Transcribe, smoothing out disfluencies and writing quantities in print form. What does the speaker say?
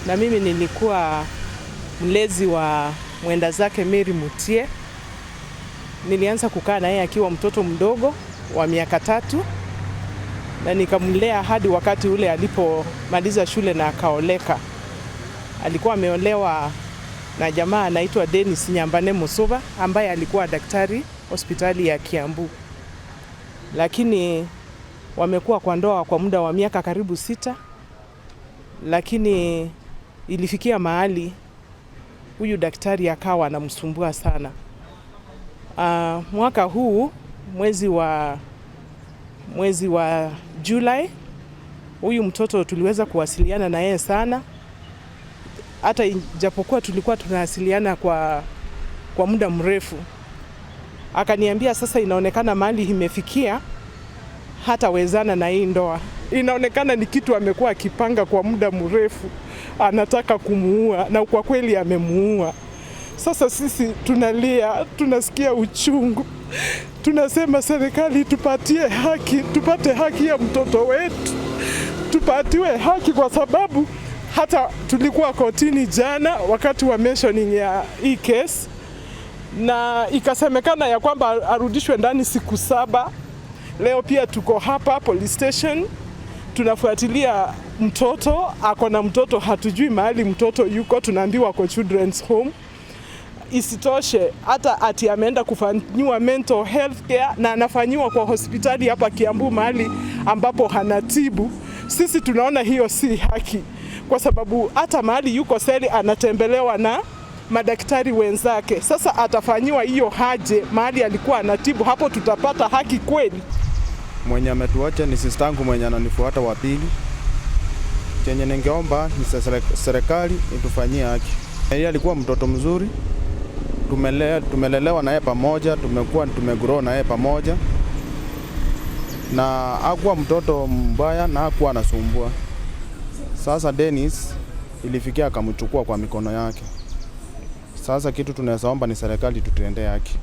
na mimi nilikuwa mlezi wa mwenda zake Mary Mutie. Nilianza kukaa na yeye akiwa mtoto mdogo wa miaka 3 na nikamlea hadi wakati ule alipomaliza shule na akaoleka. Alikuwa ameolewa na jamaa anaitwa Dennis Nyambane Musuba ambaye alikuwa daktari hospitali ya Kiambu. Lakini wamekuwa kwa ndoa kwa muda wa miaka karibu 6, lakini ilifikia mahali huyu daktari akawa anamsumbua sana. Mwaka huu mwezi wa Julai, huyu mtoto tuliweza kuwasiliana na yeye sana. Hata ijapokuwa tulikuwa tunawasiliana kwa muda mrefu. Akaniambia sasa inaonekana mahali imefikia hata wezana na hii ndoa. Inaonekana ni kitu amekuwa akipanga kwa muda mrefu, anataka kumuua, na kwa kweli amemuua. Sasa sisi tunalia, tunasikia uchungu. Tunasema serikali tupatie haki, tupate haki ya mtoto wetu. Tupatiwe haki kwa sababu hata tulikuwa kotini jana wakati wa mentioning ya hii case, na ikasemekana ya kwamba arudishwe ndani siku 7. Leo pia tuko hapa police station tunafuatilia mtoto. Ako na mtoto, hatujui mahali mtoto yuko, tunaambiwa kwa children's home. Isitoshe hata ati ameenda kufanyiwa mental health care na anafanyiwa kwa hospitali hapa Kiambu mahali ambapo hanatibu. Sisi tunaona hiyo si haki, kwa sababu hata mahali yuko seli anatembelewa na madaktari wenzake. Sasa atafanyiwa hiyo haje mahali alikuwa anatibu? Hapo tutapata haki kweli? Mwenye ametuacha ni sistangu mwenye ananifuata wa pili. Chenye ningeomba ni serikali itufanyie haki. Yeye alikuwa mtoto mzuri, tumelelewa na yeye pamoja, tumegrow na yeye pamoja, na hakuwa mtoto mbaya na hakuwa anasumbua. Sasa Dennis ilifikia akamchukua kwa mikono yake. Sasa kitu tunaomba ni serikali tutendee haki.